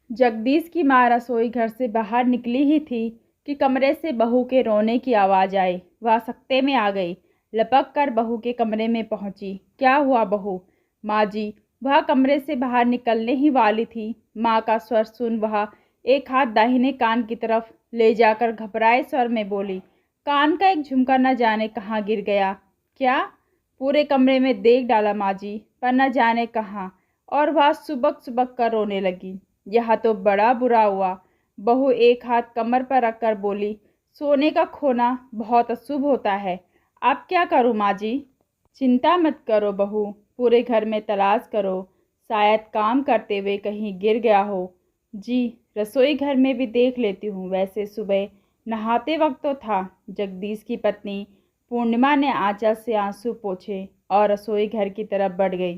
जगदीश की माँ रसोई घर से बाहर निकली ही थी कि कमरे से बहू के रोने की आवाज़ आई। वह सकते में आ गई, लपक कर बहू के कमरे में पहुंची। क्या हुआ बहू? माँ जी। वह कमरे से बाहर निकलने ही वाली थी। माँ का स्वर सुन वह एक हाथ दाहिने कान की तरफ ले जाकर घबराए स्वर में बोली, कान का एक झुमका न जाने कहाँ गिर गया। क्या? पूरे कमरे में देख डाला माँ जी, पर न जाने कहाँ। और वह सुबक सुबक कर रोने लगी। यह तो बड़ा बुरा हुआ। बहू एक हाथ कमर पर रखकर बोली, सोने का खोना बहुत अशुभ होता है। अब क्या करूँ माँ जी? चिंता मत करो बहू, पूरे घर में तलाश करो, शायद काम करते हुए कहीं गिर गया हो। जी, रसोई घर में भी देख लेती हूँ। वैसे सुबह नहाते वक्त तो था। जगदीश की पत्नी पूर्णिमा ने आंचल से आंसू पोंछे और रसोई घर की तरफ बढ़ गई।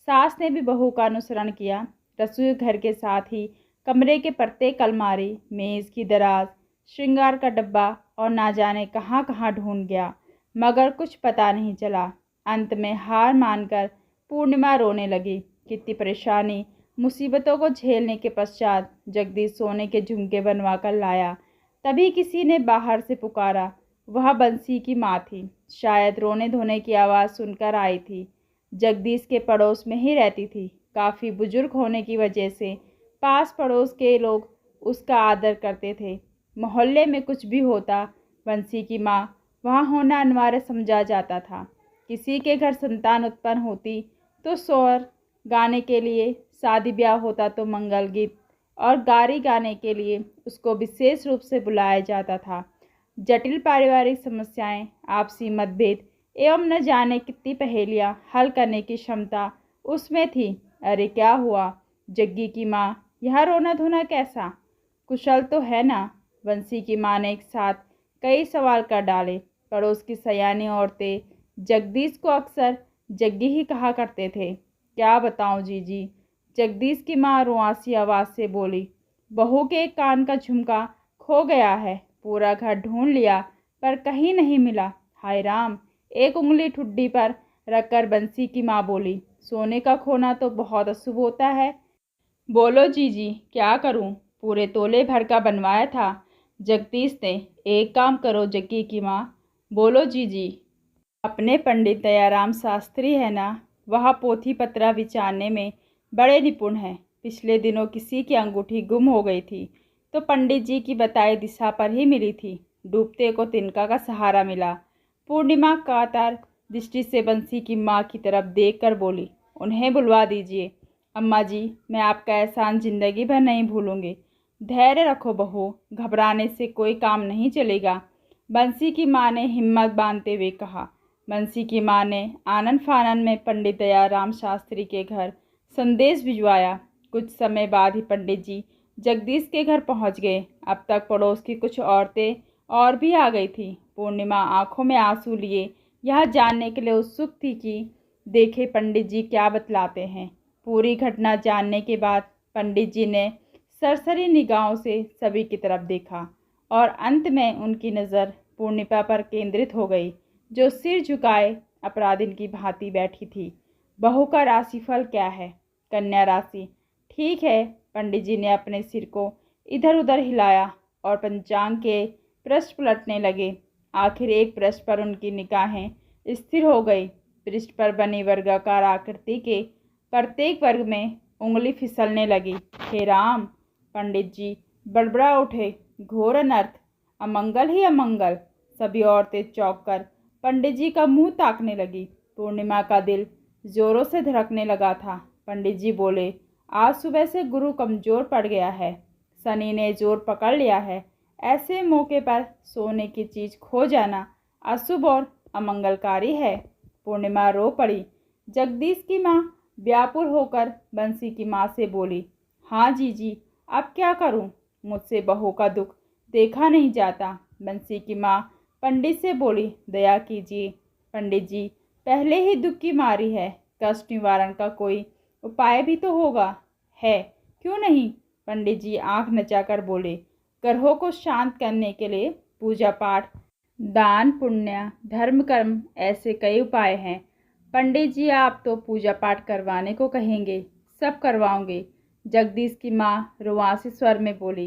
सास ने भी बहू का अनुसरण किया। रसोई घर के साथ ही कमरे के प्रत्येक अलमारी, मेज की दराज, श्रृंगार का डब्बा और ना जाने कहाँ कहाँ ढूंढ गया, मगर कुछ पता नहीं चला। अंत में हार मानकर पूर्णिमा रोने लगी। कितनी परेशानी मुसीबतों को झेलने के पश्चात जगदीश सोने के झुमके बनवा कर लाया। तभी किसी ने बाहर से पुकारा। वह बंसी की माँ थी। शायद रोने धोने की आवाज़ सुनकर आई थी। जगदीश के पड़ोस में ही रहती थी। काफ़ी बुजुर्ग होने की वजह से पास पड़ोस के लोग उसका आदर करते थे। मोहल्ले में कुछ भी होता, बंसी की माँ वहाँ होना अनिवार्य समझा जाता था। किसी के घर संतान उत्पन्न होती तो स्वर गाने के लिए, शादी ब्याह होता तो मंगल गीत और गारी गाने के लिए उसको विशेष रूप से बुलाया जाता था। जटिल पारिवारिक समस्याएं, आपसी मतभेद एवं न जाने कितनी पहेलियां हल करने की क्षमता उसमें थी। अरे क्या हुआ जग्गी की माँ, यह रोना धोना कैसा? कुशल तो है ना? बंसी की माँ ने एक साथ कई सवाल कर डाले। पड़ोस की सयानी औरतें जगदीश को अक्सर जग्गी ही कहा करते थे। क्या बताऊं जीजी, जगदीश की माँ रुआसी आवाज़ से बोली, बहू के एक कान का झुमका खो गया है। पूरा घर ढूंढ लिया पर कहीं नहीं मिला। हाय राम। एक उंगली ठुड्डी पर रखकर बंसी की माँ बोली, सोने का खोना तो बहुत अशुभ होता है। बोलो जीजी, क्या करूं? पूरे तोले भर का बनवाया था जगदीश ने। एक काम करो जग्गी की माँ। बोलो जीजी। अपने पंडित दयाराम शास्त्री है ना, वह पोथी पत्रा विचारने में बड़े निपुण हैं। पिछले दिनों किसी की अंगूठी गुम हो गई थी तो पंडित जी की बताई दिशा पर ही मिली थी। डूबते को तिनका का सहारा मिला। पूर्णिमा कातर दृष्टि से बंसी की माँ की तरफ देखकर बोली, उन्हें बुलवा दीजिए। अम्मा जी, मैं आपका एहसान जिंदगी भर नहीं भूलूंगी। धैर्य रखो बहू, घबराने से कोई काम नहीं चलेगा। बंसी की माँ ने हिम्मत बांधते हुए कहा। बंसी की माँ ने आनन फानन में पंडित दयाराम शास्त्री के घर संदेश भिजवाया। कुछ समय बाद ही पंडित जी जगदीश के घर पहुंच गए। अब तक पड़ोस की कुछ औरतें और भी आ गई थी। पूर्णिमा आंखों में आंसू लिए यह जानने के लिए उत्सुक थी कि देखे पंडित जी क्या बतलाते हैं। पूरी घटना जानने के बाद पंडित जी ने सरसरी निगाहों से सभी की तरफ देखा और अंत में उनकी नज़र पूर्णिमा पर केंद्रित हो गई, जो सिर झुकाए अपराधिन की भांति बैठी थी। बहू का राशिफल क्या है? कन्या राशि। ठीक है। पंडित जी ने अपने सिर को इधर उधर हिलाया और पंचांग के पृष्ठ पलटने लगे। आखिर एक पृष्ठ पर उनकी निगाहें स्थिर हो गई। पृष्ठ पर बनी वर्गाकार आकृति के प्रत्येक वर्ग में उंगली फिसलने लगी। हे राम! पंडित जी बड़बड़ा उठे, घोर अनर्थ, अमंगल ही अमंगल। सभी औरतें चौंक कर पंडित जी का मुंह ताकने लगी। पूर्णिमा का दिल जोरों से धड़कने लगा था। पंडित जी बोले, आज सुबह से गुरु कमजोर पड़ गया है। शनि ने जोर पकड़ लिया है। ऐसे मौके पर सोने की चीज खो जाना अशुभ और अमंगलकारी है। पूर्णिमा रो पड़ी। जगदीश की माँ व्याकुल होकर बंसी की माँ से बोली, हाँ जीजी, अब क्या करूं? मुझसे बहू का दुख देखा नहीं जाता। बंसी की माँ पंडित से बोली, दया कीजिए पंडित जी, पहले ही दुख की मारी है, कष्ट निवारण का कोई उपाय भी तो होगा। है क्यों नहीं? पंडित जी आंख नचाकर बोले, ग्रहों को शांत करने के लिए पूजा पाठ, दान पुण्य, धर्म कर्म, ऐसे कई उपाय हैं। पंडित जी आप तो पूजा पाठ करवाने को कहेंगे, सब करवाऊंगे, जगदीश की माँ रुआंसी स्वर में बोली,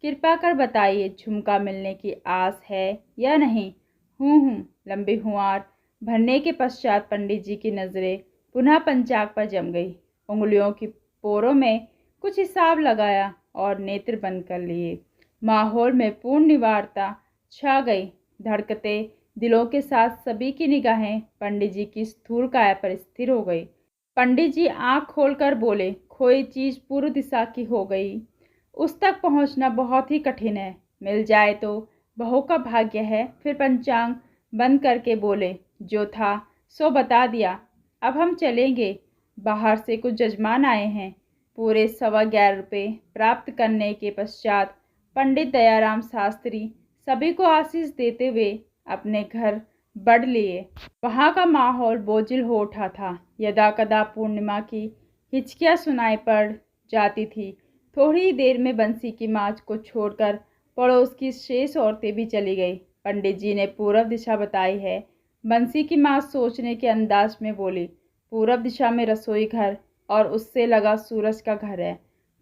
कृपा कर बताइए, झुमका मिलने की आस है या नहीं? हूँ। लंबी हुआर भरने के पश्चात पंडित जी की नज़रें पुनः पंचांग पर जम गई। उंगलियों की पोरों में कुछ हिसाब लगाया और नेत्र बंद कर लिए। माहौल में पूर्ण निवारता छा गई। धड़कते दिलों के साथ सभी की निगाहें पंडित जी की स्थूल काया पर स्थिर हो गई। पंडित जी आंख खोलकर बोले, खोई चीज पूर्व दिशा की हो गई, उस तक पहुंचना बहुत ही कठिन है। मिल जाए तो बहू का भाग्य है। फिर पंचांग बंद करके बोले, जो था सो बता दिया, अब हम चलेंगे। बाहर से कुछ जजमान आए हैं। पूरे 11.25 रुपये प्राप्त करने के पश्चात पंडित दयाराम शास्त्री सभी को आशीष देते हुए अपने घर बढ़ लिए। वहाँ का माहौल बोझिल हो उठा था। यदा कदा पूर्णिमा की हिचकियाँ सुनाई पड़ जाती थी। थोड़ी ही देर में बंसी की माँ को छोड़कर पड़ोस की शेष औरतें भी चली गई। पंडित जी ने पूर्व दिशा बताई है। बंसी की माँ सोचने के अंदाज में बोली, पूर्व दिशा में रसोई घर और उससे लगा सूरज का घर है।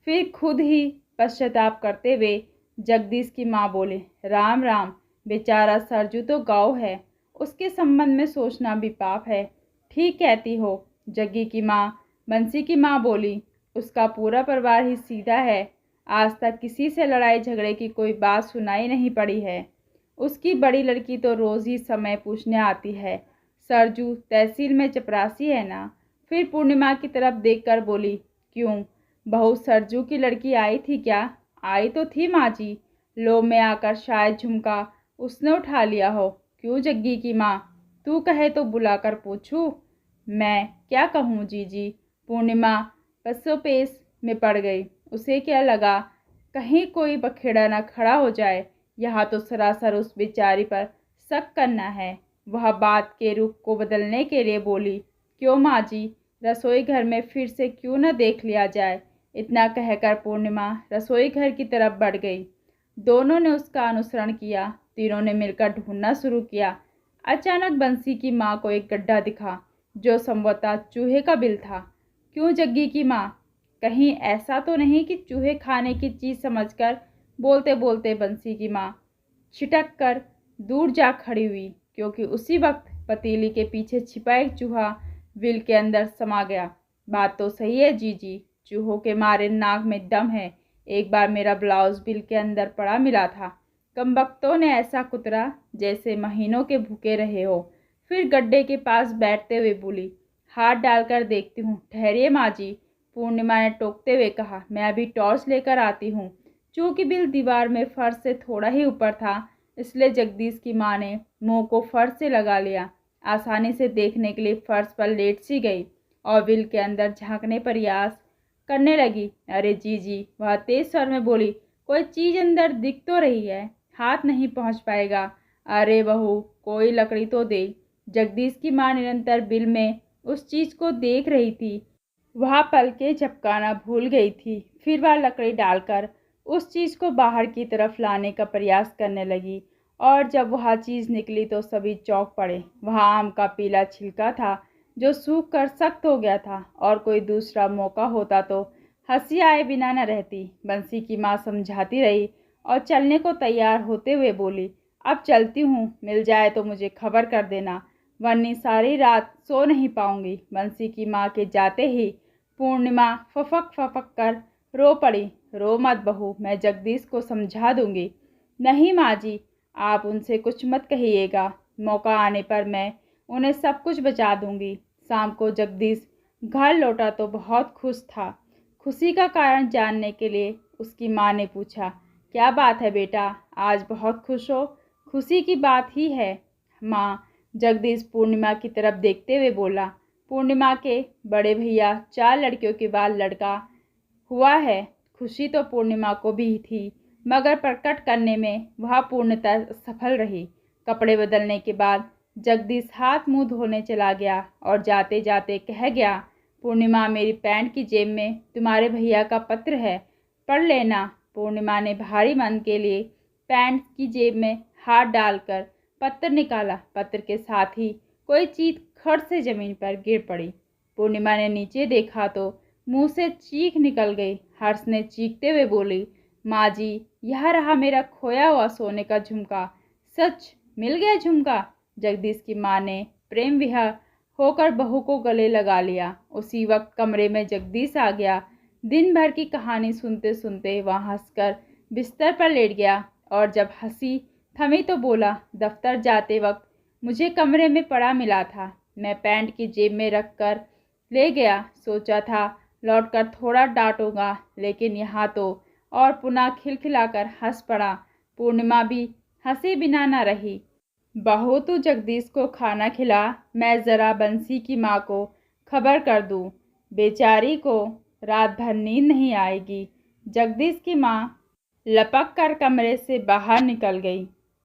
फिर खुद ही पश्चाताप करते हुए जगदीश की माँ बोले, राम राम, बेचारा सरजू तो गाँव है, उसके संबंध में सोचना भी पाप है। ठीक कहती हो। जग्गी की माँ बंसी की माँ बोली, उसका पूरा परिवार ही सीधा है, आज तक किसी से लड़ाई झगड़े की कोई बात सुनाई नहीं पड़ी है। उसकी बड़ी लड़की तो रोज़ ही समय पूछने आती है। सरजू तहसील में चपरासी है ना? फिर पूर्णिमा की तरफ देखकर बोली, क्यों, बहू सरजू की लड़की आई थी क्या? आई तो थी माँ जी, लो में आकर शायद झुमका उसने उठा लिया हो। क्यों जग्गी की माँ, तू कहे तो बुलाकर पूछूं? मैं क्या कहूँ जीजी। पूर्णिमा पसोपेश में पड़ गई। उसे क्या लगा कहीं कोई बखेड़ा न खड़ा हो जाए। यहाँ तो सरासर उस बेचारी पर शक करना है। वह बात के रुख को बदलने के लिए बोली, क्यों माँ जी, रसोई घर में फिर से क्यों न देख लिया जाए। इतना कहकर पूर्णिमा रसोई घर की तरफ बढ़ गई। दोनों ने उसका अनुसरण किया। तीनों ने मिलकर ढूंढना शुरू किया। अचानक बंसी की माँ को एक गड्ढा दिखा जो संभवतः चूहे का बिल था। क्यों जग्गी की माँ, कहीं ऐसा तो नहीं कि चूहे खाने की चीज़ समझकर? बोलते बोलते बंसी की माँ छिटक कर दूर जा खड़ी हुई, क्योंकि उसी वक्त पतीली के पीछे छिपा एक चूहा बिल के अंदर समा गया। बात तो सही है जीजी, चूहों के मारे नाक में दम है। एक बार मेरा ब्लाउज बिल के अंदर पड़ा मिला था। कमबख्तों ने ऐसा कुतरा जैसे महीनों के भूखे रहे हो। फिर गड्ढे के पास बैठते हुए बोली, हाथ डालकर देखती हूँ। ठहरिए माँ जी, पूर्णिमा ने टोकते हुए कहा, मैं अभी टॉर्च लेकर आती हूँ। चूंकि बिल दीवार में फर्श से थोड़ा ही ऊपर था, इसलिए जगदीश की माँ ने मुंह को फर्श से लगा लिया। आसानी से देखने के लिए फर्श पर लेट सी गई और बिल के अंदर झांकने प्रयास करने लगी। अरे जी, वह तेज स्वर में बोली, कोई चीज़ अंदर दिख तो रही है, हाथ नहीं पहुंच पाएगा। अरे बहू, कोई लकड़ी तो दे। जगदीश की माँ निरंतर बिल में उस चीज़ को देख रही थी। वह पलकें झपकाना भूल गई थी। फिर वह लकड़ी डालकर उस चीज़ को बाहर की तरफ लाने का प्रयास करने लगी और जब वह चीज़ निकली तो सभी चौंक पड़े। वह आम का पीला छिलका था जो सूख कर सख्त हो गया था और कोई दूसरा मौका होता तो हंसी आए बिना न रहती। बंसी की माँ समझाती रही और चलने को तैयार होते हुए बोली, अब चलती हूँ, मिल जाए तो मुझे खबर कर देना, वरनी सारी रात सो नहीं पाऊंगी। बंसी की माँ के जाते ही पूर्णिमा फफक फफक कर रो पड़ी। रो मत बहू, मैं जगदीश को समझा दूंगी। नहीं माँ जी, आप उनसे कुछ मत कहिएगा, मौका आने पर मैं उन्हें सब कुछ बचा दूंगी। शाम को जगदीश घर लौटा तो बहुत खुश था। खुशी का कारण जानने के लिए उसकी माँ ने पूछा, क्या बात है बेटा, आज बहुत खुश हो? खुशी की बात ही है माँ, जगदीश पूर्णिमा की तरफ देखते हुए बोला। पूर्णिमा के बड़े भैया 4 लड़कियों के बाद लड़का हुआ है। खुशी तो पूर्णिमा को भी थी, मगर प्रकट करने में वह पूर्णतः सफल रही। कपड़े बदलने के बाद जगदीश हाथ मुंह धोने चला गया और जाते जाते कह गया, पूर्णिमा, मेरी पैंट की जेब में तुम्हारे भैया का पत्र है, पढ़ लेना। पूर्णिमा ने भारी मन के लिए पैंट की जेब में हाथ डालकर पत्र निकाला। पत्र के साथ ही कोई चीज खट से जमीन पर गिर पड़ी। पूर्णिमा ने नीचे देखा तो मुंह से चीख निकल गई। हर्ष ने चीखते हुए बोली, माँ जी, यह रहा मेरा खोया हुआ सोने का झुमका। सच मिल गया झुमका? जगदीश की माँ ने प्रेम विहर होकर बहू को गले लगा लिया। उसी वक्त कमरे में जगदीश आ गया। दिन भर की कहानी सुनते सुनते वह हंसकर बिस्तर पर लेट गया और जब हंसी थमी तो बोला, दफ्तर जाते वक्त मुझे कमरे में पड़ा मिला था। मैं पैंट की जेब में रख कर ले गया। सोचा था लौटकर थोड़ा डांटूंगा, लेकिन यहाँ तो। और पुनः खिलखिलाकर हंस पड़ा। पूर्णिमा भी हंसे बिना न रही। बहू, तू जगदीश को खाना खिला, मैं ज़रा बंसी की माँ को खबर कर दूँ। बेचारी को रात भर नींद नहीं आएगी। जगदीश की माँ लपक कर कमरे से बाहर निकल गई।